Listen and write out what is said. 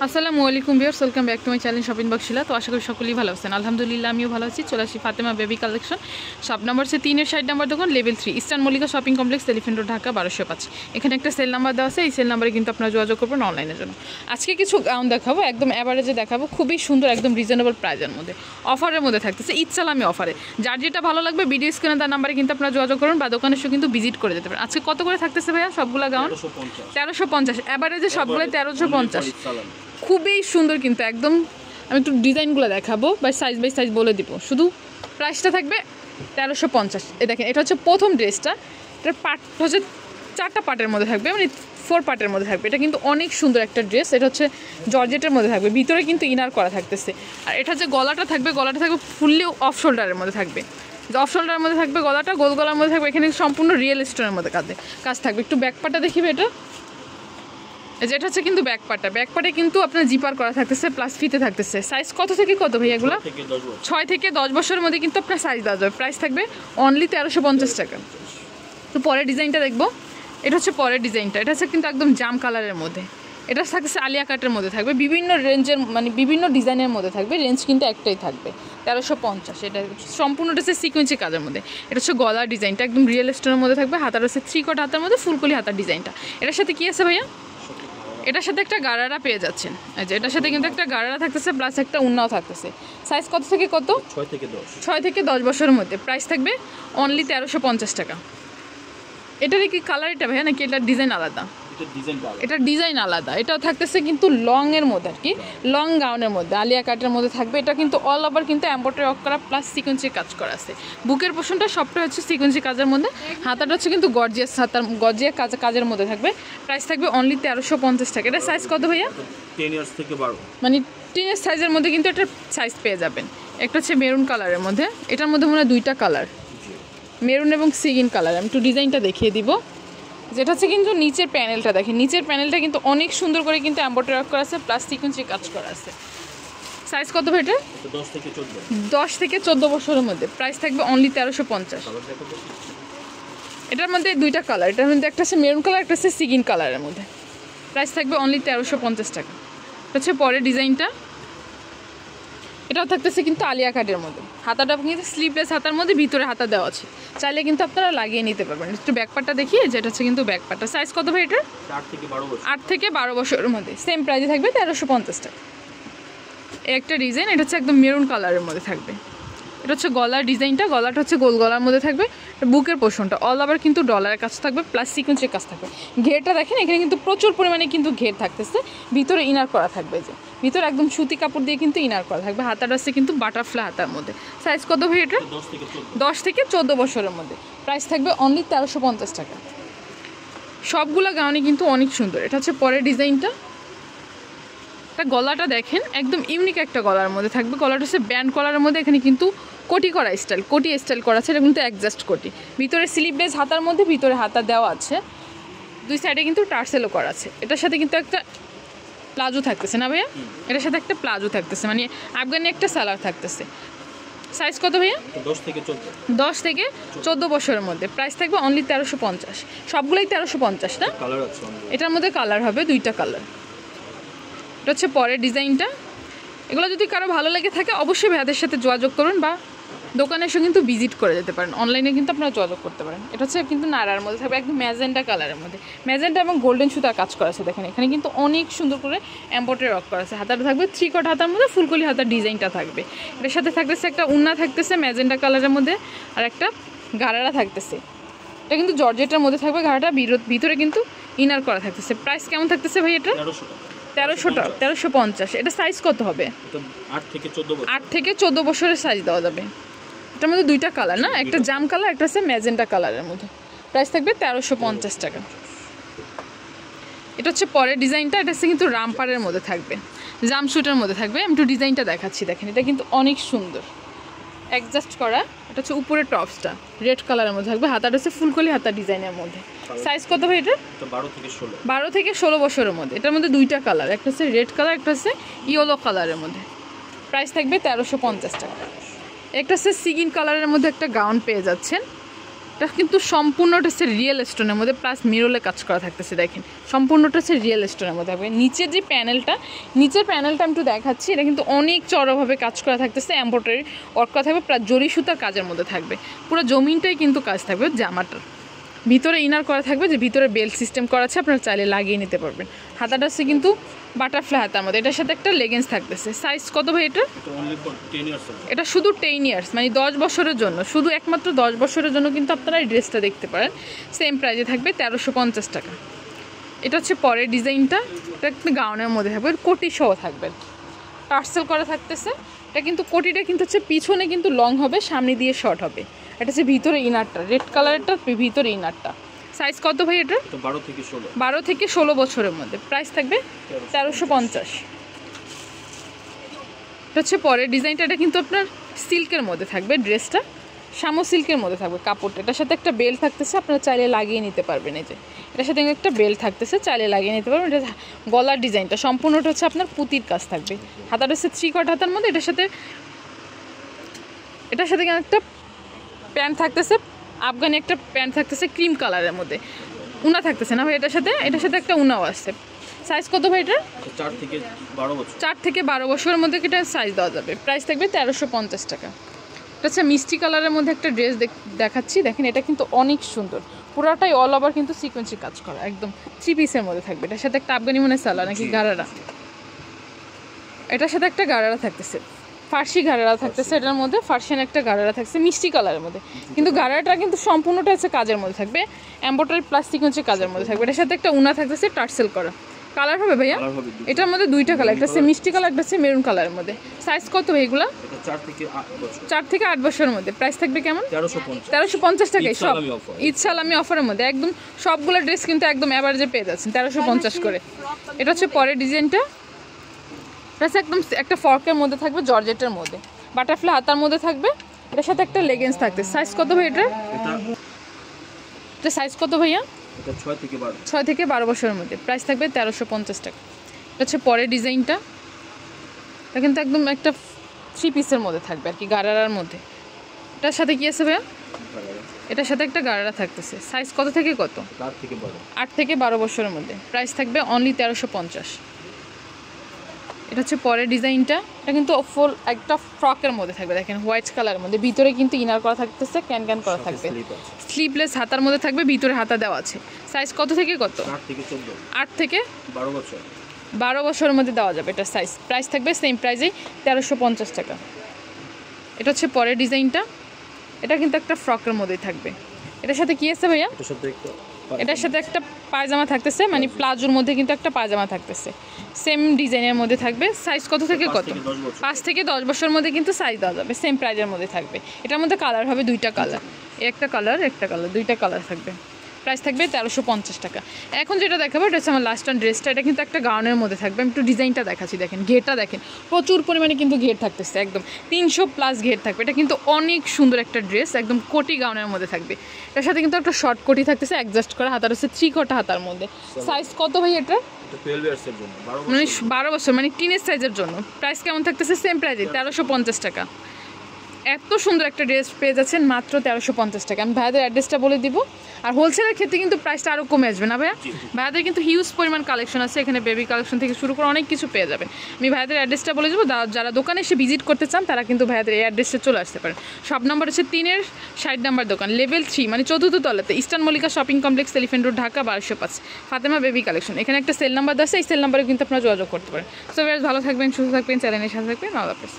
আসসালামু আলাইকুম viewers, welcome back to my channel shopping বক্সিলা। তো আশা করি সকলেই ভালো আছেন। আলহামদুলিল্লাহ আমিও ভালো আছি। চলে আসি Fatema baby collection, shop number হচ্ছে 3-60 নম্বর দোকান, level 3, eastern Mallika shopping complex, elephant road, Dhaka 1205। এখানে একটা সেল নাম্বার দেওয়া আছে, এই সেল নাম্বারে কিন্তু আপনারা যোগাযোগ করবেন অনলাইনের জন্য। আজকে কিছু গাউন দেখাবো, একদম অ্যাভারেজে দেখাবো, খুবই সুন্দর, একদম রিজনেবল প্রাইজের মধ্যে, অফারের মধ্যে থাকতেছে, ঈদ সালামি অফারে। যার যেটা ভালো লাগবে ভিডিও স্ক্রিনে তার নাম্বারে কিন্তু আপনারা যোগাযোগ করুন বা দোকানে এসে কিন্তু ভিজিট করে যেতে পারেন। আজকে কত করে থাকতেছে ভাইয়া সবগুলো গাউন? 1350, অ্যাভারেজে সবগুলো 1350। খুবই সুন্দর কিন্তু একদম। আমি একটু ডিজাইনগুলো দেখাবো বাই সাইজ বলে দিব, শুধু প্রাইসটা থাকবে 1350। এ দেখেন, এটা হচ্ছে প্রথম ড্রেসটা, এটার পার্ট হচ্ছে 4টা পার্টের মধ্যে থাকবে, মানে 4 পার্টের মধ্যে থাকবে। এটা কিন্তু অনেক সুন্দর একটা ড্রেস, এটা হচ্ছে জর্জেটের মধ্যে থাকবে, ভিতরে কিন্তু ইনার করা থাকতেছে। আর এটা যে গলাটা থাকবে ফুললি অফ শোল্ডারের মধ্যে থাকবে, অফ শোল্ডারের মধ্যে থাকবে গলাটা, গোল গলার মধ্যে থাকবে। এখানে সম্পূর্ণ রিয়েল স্টোনের মধ্যে কাজ থাকবে। একটু ব্যাকপার্টটা দেখিবে, এটা হচ্ছে কিন্তু ব্যাকপার্টে কিন্তু আপনার জিপার করা থাকতেছে, প্লাস ফিতে থাকতেছে। সাইজ কত থেকে কত ভাই এগুলো? 6 থেকে 10 বছরের মধ্যে কিন্তু আপনার সাইজ দেওয়া যাবে। প্রাইস থাকবে অনলি 1350 টাকা। তো পরের ডিজাইনটা দেখবো, এটা হচ্ছে পরের ডিজাইনটা। এটা হচ্ছে কিন্তু একদম জাম কালারের মধ্যে, এটা থাকছে আলিয়া কাটের মধ্যে থাকবে, বিভিন্ন রেঞ্জের মানে বিভিন্ন ডিজাইনের মধ্যে থাকবে, রেঞ্জ কিন্তু একটাই থাকবে 1350। এটা সম্পূর্ণ হচ্ছে সিকোয়েন্সি কাজের মধ্যে। এটা হচ্ছে গলার ডিজাইনটা একদম রিয়েল স্টোনের মধ্যে থাকবে, হাতার হচ্ছে 3/4 হাতার মধ্যে ফুলকলি হাতার ডিজাইনটা। এটার সাথে কি আছে ভাইয়া? এটার সাথে একটা গারারা পেয়ে যাচ্ছেন, এটার সাথে কিন্তু একটা গারারা থাকতেছে, প্লাস একটা উন্নাও থাকতেছে। সাইজ কত থেকে কত? 6 থেকে 10 বছরের মধ্যে। প্রাইস থাকবে অনলি 1350 টাকা। এটার কি কালার এটা ভাইয়া, নাকি এটার ডিজাইন আলাদা? এটার ডিজাইন আলাদা। এটাও থাকতেছে কিন্তু লং এর মধ্যে, আর কি লং গাউনের মধ্যে আলিয়া কাটের মধ্যে থাকবে। এটা কিন্তু অল ওভার কিন্তু এমব্রয়ডারি ওয়ার্ক করা প্লাস সিকোয়েন্সি কাজ করা আছে। বুকের পোর্শনটা সবটা হচ্ছে সিকোয়েন্সি কাজের মধ্যে, হাতাটা হচ্ছে কিন্তু গর্জিয়াস কাজের মধ্যে থাকবে। প্রাইস থাকবে অনলি 1350 টাকা। এটা সাইজ কত ভাইয়া? 10 ইয়ার্স থেকে 12, মানে 10 ইয়ার্স সাইজের মধ্যে কিন্তু এটার সাইজ পেয়ে যাবেন। একটা হচ্ছে মেরুন কালারের মধ্যে, এটার মধ্যে মনে হয় 2টা কালার, মেরুন এবং সিগিন কালার। আমি একটু ডিজাইনটা দেখিয়ে দিব। যেটা হচ্ছে কিন্তু নিচের প্যানেলটা দেখেন, নিচের প্যানেলটা কিন্তু অনেক সুন্দর করে কিন্তু এমব্রয়ডারি ওয়ার্ক করা আছে, প্লাস সিকোয়েন্সি কাজ করা আছে। সাইজ কত ভাই এটা? 10 থেকে 14 বছরের মধ্যে। প্রাইস থাকবে অনলি 1350। এটার মধ্যে 2টা কালার, এটার মধ্যে একটা হচ্ছে মেরুন কালার, একটা হচ্ছে সিগিন কালারের মধ্যে। প্রাইস থাকবে অনলি 1350 টাকা। এটা হচ্ছে পরের ডিজাইনটা, এটাও থাকতেছে কিন্তু আলিয়া কাটের মধ্যে, হাতাটা কিন্তু স্লিভলেস হাতার মধ্যে, ভিতরে হাতা দেওয়া আছে, চাইলে কিন্তু আপনারা লাগিয়ে নিতে পারবেন। একটু ব্যাকপার্টটা দেখিয়ে, যেটা হচ্ছে কিন্তু ব্যাকপার্টটা। সাইজ কত ভাই এটা? 8 থেকে 12 বছরের মধ্যে। সেম প্রাইসে থাকবে 1350 টাকা। একটা ডিজাইন, এটা হচ্ছে একদম মেরুন কালারের মধ্যে থাকবে। এটা হচ্ছে গলার ডিজাইনটা, গলাটা হচ্ছে গোল গলার মধ্যে থাকবে। বুকের পোর্শনটা অল ওভার কিন্তু ডলারের কাজ থাকবে, প্লাস সিকোয়েন্সের কাজ থাকবে। ঘেরটা দেখেন, এখানে কিন্তু প্রচুর পরিমাণে কিন্তু ঘের থাকতেছে, ভিতরে ইনার করা থাকবে, যে ভিতরে একদম সুতি কাপড় দিয়ে কিন্তু ইনার করা থাকবে। হাতাটা হচ্ছে কিন্তু বাটারফ্লাই হাতার মধ্যে। সাইজ কত ভাই এটা? 10 থেকে 14 বছরের মধ্যে। প্রাইস থাকবে অনলি 1350 টাকা। সবগুলো গাউনই কিন্তু অনেক সুন্দর। এটা হচ্ছে পরের ডিজাইনটা। গলাটা দেখেন, একদম ইউনিক একটা গলার মধ্যে থাকবে। গলাটা হচ্ছে ব্যান্ড কলারের মধ্যে, এখানে কিন্তু কোটি স্টাইল করা আছে। এটা কিন্তু অ্যাডজাস্ট কোটি, ভিতরে স্লিভলেস হাতার মধ্যে, ভিতরে হাতা দেওয়া আছে, 2 সাইডে কিন্তু টার্সেলও করা আছে। এটার সাথে কিন্তু একটা প্লাজো থাকতেছে না ভাইয়া? এটার সাথে একটা প্লাজো থাকতেছে, মানে আফগানি একটা সালার থাকতেছে। সাইজ কত ভাইয়া? 10 থেকে 14 বছরের মধ্যে। প্রাইস থাকবে অনলি 1350। সবগুলোই 1350 না? এটার মধ্যে কালার হবে 2টা কালার। এটা হচ্ছে পরের ডিজাইনটা। এগুলো যদি কারো ভালো লেগে থাকে অবশ্যই ভাইয়াদের সাথে যোগাযোগ করুন বা দোকানে এসে কিন্তু ভিজিট করে যেতে পারেন, অনলাইনে কিন্তু আপনারা যোগাযোগ করতে পারেন। এটা হচ্ছে কিন্তু নাড়ার মধ্যে থাকবে, একদম ম্যাজেন্টা কালারের মধ্যে, ম্যাজেন্টা এবং গোল্ডেন সুতার কাজ করা আছে। দেখেন এখানে কিন্তু অনেক সুন্দর করে এমব্রয়ডারি ওয়ার্ক করা আছে। হাতাটা থাকবে 3/4 হাতার মধ্যে, ফুলকলি হাতার ডিজাইনটা থাকবে। এটার সাথে থাকতেছে একটা উন্না থাকতেছে ম্যাজেন্টা কালারের মধ্যে, আর একটা গারারা থাকতেছে। এটা কিন্তু জর্জেটের মধ্যে থাকবে, গারাটা ভিতরে কিন্তু ইনার করা থাকতেছে। প্রাইস কেমন থাকতেছে ভাই এটা? 1350। এটা সাইজ কত হবে? 8 থেকে 14 বছরের সাইজ দেওয়া যাবে। এটার মধ্যে 2টা কালার না, একটা জাম কালার, একটা হচ্ছে ম্যাজেন্টা কালারের মধ্যে। প্রাইস থাকবে 1350 টাকা। এটা হচ্ছে পরের ডিজাইনটা। এটা হচ্ছে কিন্তু রামপারের মধ্যে থাকবে, জামশুটের মধ্যে থাকবে। আমি একটু ডিজাইনটা দেখাচ্ছি, দেখেন এটা কিন্তু অনেক সুন্দর অ্যাডজাস্ট করা। এটা হচ্ছে উপরের টপসটা রেড কালারের মধ্যে থাকবে, হাতাটা হচ্ছে ফুলকলি হাতা ডিজাইনের মধ্যে। সাইজ কত ভাই এটা? 12 থেকে 16 বছরের মধ্যে। এটার মধ্যে 2টা কালার, একটা হচ্ছে রেড কালার, একটা হচ্ছে ইয়েলো কালারের মধ্যে। প্রাইস থাকবে 1350 টাকা। একটা হচ্ছে সিগিন কালারের মধ্যে একটা গাউন পেয়ে যাচ্ছেন, এটা কিন্তু সম্পূর্ণটা হচ্ছে রিয়েল স্টোনের মধ্যে প্লাস মিরলে কাজ করা থাকতেছে। দেখেন সম্পূর্ণটা হচ্ছে রিয়েল স্টোনের মধ্যে থাকবে। নিচের যে প্যানেলটা, নিচের প্যানেলটা আমি একটু দেখাচ্ছি, এটা কিন্তু অনেক চড়াভাবে কাজ করা থাকতেছে, এমব্রয়ডারি ওয়ার্ক করা থাকবে, প্লাস জরি সুতার কাজের মধ্যে থাকবে। পুরো জমিনটাই কিন্তু কাজ থাকবে জামাটার। ভিতরে ইনার করা থাকবে, যে ভিতরে বেল্ট সিস্টেম করা আছে, আপনারা চাইলে লাগিয়ে নিতে পারবেন। হাতাটা আছে কিন্তু বাটারফ্লাই হাতার মধ্যে। এটার সাথে একটা লেগিংস থাকতেছে। সাইজ কত ভাই এটা? এটা শুধু 10 ইয়ার্স, মানে 10 বছরের জন্য, শুধু একমাত্র 10 বছরের জন্য কিন্তু আপনারা এই ড্রেসটা দেখতে পারেন। সেম প্রাইসে থাকবে 1350 টাকা। এটা হচ্ছে পরের ডিজাইনটা, এটা একটা গাউনের মধ্যে থাকবে, কোটি সহ থাকবে, টার্সেল করা থাকতেছে। এটা কিন্তু কোটিটা কিন্তু হচ্ছে পিছনে কিন্তু লং হবে, সামনে দিয়ে শর্ট হবে। এটা হচ্ছে ভিতরে ইনারটা, রেড কালারেরটা ভিতরে ইনারটা। সাইজ কত ভাই এটা? 12 থেকে 16 বছরের মধ্যে। প্রাইস থাকবে 1350। এটা হচ্ছে পরের ডিজাইনটা, এটা কিন্তু আপনার সিল্কের মধ্যে থাকবে, ড্রেসটা শামো সিল্কের মধ্যে থাকবে কাপড়টা। এটার সাথে একটা বেল্ট থাকতেছে, আপনারা চাইলে লাগিয়ে নিতে পারবেন। এই যে এটার সাথে একটা বেল্ট থাকতেছে, চাইলে লাগিয়ে নিতে পারবেন। এটা গলার ডিজাইনটা সম্পূর্ণটা হচ্ছে আপনার পুঁতির কাজ থাকবে। হাতাটা হচ্ছে 3/4 হাতার মধ্যে। এটার সাথে একটা প্যান্ট থাকতেছে, আফগানি একটা প্যান্ট থাকতেছে ক্রিম কালারের মধ্যে, উনা থাকতেছে না ভাই এটার সাথে একটা উনাও আসছে। সাইজ কত ভাই এটা? 4 থেকে 12 বছরের মধ্যে এটা সাইজ দেওয়া যাবে। প্রাইস থাকবে 1350 টাকা। এটা হচ্ছে মিষ্টি কালারের মধ্যে একটা ড্রেস দেখাচ্ছি। দেখেন এটা কিন্তু অনেক সুন্দর, পুরাটাই অল ওভার কিন্তু সিকোয়েন্সি কাজ করা, একদম 3 পিসের মধ্যে থাকবে। এটার সাথে একটা আফগানি মনে সালা নাকি গারারা, এটার সাথে একটা গারারা থাকতেছে, ফার্সি গারারা থাকতেছে। এটার মধ্যে ফার্সিয়ান একটা গারারা থাকছে মিষ্টি কালারের মধ্যে, কিন্তু গারারাটা কিন্তু সম্পূর্ণটা হচ্ছে কাজের মধ্যে থাকবে, এমব্রয়ডারি প্লাস সিকোয়েন্সি কাজের মধ্যে থাকবে। এটার সাথে একটা উনা থাকতেছে টার্সেল করা। কালার হবে ভাইয়া? এটার মধ্যে দুইটা কালার, একটা হচ্ছে মিষ্টি কালার, একটা হচ্ছে মেরুন কালারের মধ্যে। সাইজ কত ভাই এগুলো? 4 থেকে 8 বছরের মধ্যে। প্রাইস থাকবে কেমন? 1350 টাকায় সব ঈদ সালামি অফারের মধ্যে। একদম সবগুলো ড্রেস কিন্তু একদম অ্যাভারেজে পেয়ে যাচ্ছেন 1350 করে। এটা হচ্ছে পরের ডিজাইনটা, এটা একদম একটা ফর্কের মধ্যে থাকবে, জর্জেটের মধ্যে, বাটারফ্লাই হাতার মধ্যে থাকবে। এটার সাথে একটা লেগিংস থাকবে। সাইজ কত ভাই এটা? সাইজ কত ভাইয়া? 6 থেকে 12 বছরের মধ্যে। প্রাইস থাকবে 1350 টাকা। এটা হচ্ছে পরের ডিজাইনটা, এটা কিন্তু একদম একটা 3 পিসের মধ্যে থাকবে আর কি, গারারার মধ্যে। এটার সাথে কি আছে ভাইয়া? এটার সাথে একটা গারারা থাকতেছে। সাইজ কত থেকে কত? 8 থেকে 12 বছরের মধ্যে। প্রাইস থাকবে অনলি 1350। এটা হচ্ছে পরের ডিজাইনটা, এটা কিন্তু ফুল একটা ফ্রকের মধ্যে থাকবে। দেখেন হোয়াইট কালারের মধ্যে, ভিতরে কিন্তু ইনার করা থাকতেছে, ক্যান করা থাকবে, স্লিভলেস হাতার মধ্যে থাকবে, ভিতরে হাতা দেওয়া আছে। সাইজ কত থেকে কত? 8 থেকে 12 বছরের মধ্যে দেওয়া যাবে এটা সাইজ। প্রাইস থাকবে সেম প্রাইসেই 1350 টাকা। এটা হচ্ছে পরের ডিজাইনটা, এটা কিন্তু একটা ফ্রকের মধ্যেই থাকবে। এটার সাথে কি আছে ভাইয়া? এটার সাথে একটা পায়জামা থাকতেছে, মানে প্লাজোর মধ্যে কিন্তু একটা পায়জামা থাকতেছে, সেম ডিজাইনের মধ্যে থাকবে। সাইজ কত থেকে কত? 5 থেকে 10 বছরের মধ্যে কিন্তু সাইজ দেওয়া যাবে, সেম প্রাইজের মধ্যে থাকবে। এটার মধ্যে কালার হবে দুইটা কালার, একটা কালার দুইটা কালার থাকবে। প্রাইস থাকবে 1350 টাকা। এখন যেটা দেখাবো এটা হচ্ছে আমার লাস্ট টাইম ড্রেসটা, এটা কিন্তু একটা গাউনের মধ্যে থাকবে। আমি একটু ডিজাইনটা দেখাচ্ছি, দেখেন ঘেরটা দেখেন, প্রচুর পরিমাণে কিন্তু ঘের থাকতেছে, একদম 300+ ঘের থাকবে। এটা কিন্তু অনেক সুন্দর একটা ড্রেস, একদম কোটি গাউনের মধ্যে থাকবে। এটার সাথে কিন্তু একটা শর্ট কোটি থাকতেছে, অ্যাডজাস্ট করা হাতার হচ্ছে 3/4 হাতার মধ্যে। সাইজ কত ভাই এটা? মানে 12 বছর, মানে টিনেজ সাইজের জন্য। প্রাইস কেমন থাকতেছে? সেম প্রাইসে 1350 টাকা। এত সুন্দর একটা ড্রেস পেয়ে যাচ্ছেন মাত্র 1350 টাকা। আমি ভাইয়াদের অ্যাড্রেসটা বলে দিব। আর হোলসেলের ক্ষেত্রে কিন্তু প্রাইসটা আরও কমে আসবে না ভাইয়া? ভাইয়াদের কিন্তু হিউজ পরিমাণ কালেকশন আছে, এখানে বেবি কালেকশন থেকে শুরু করে অনেক কিছু পেয়ে যাবেন। আমি ভাইয়াদের অ্যাড্রেসটা বলে দেবো, যারা দোকানে এসে ভিজিট করতে চান তারা কিন্তু ভাইয়াদের এই অ্যাড্রেসে চলে আসতে পারেন। শপ নাম্বার হচ্ছে 3-এর 60 নাম্বার দোকান, লেভেল 3, মানে 4th তলাতে, eastern Mallika shopping complex, elephant road, Dhaka 1205, Fatema baby collection. এখানে একটা সেল নাম্বার আছে, এই সেল নাম্বারে কিন্তু আপনারা যোগাযোগ করতে পারেন। সো ভালো থাকবেন, সুস্থ থাকবেন, চ্যানেলের সাথে থাকবেন। আল্লাহ হাফেজ।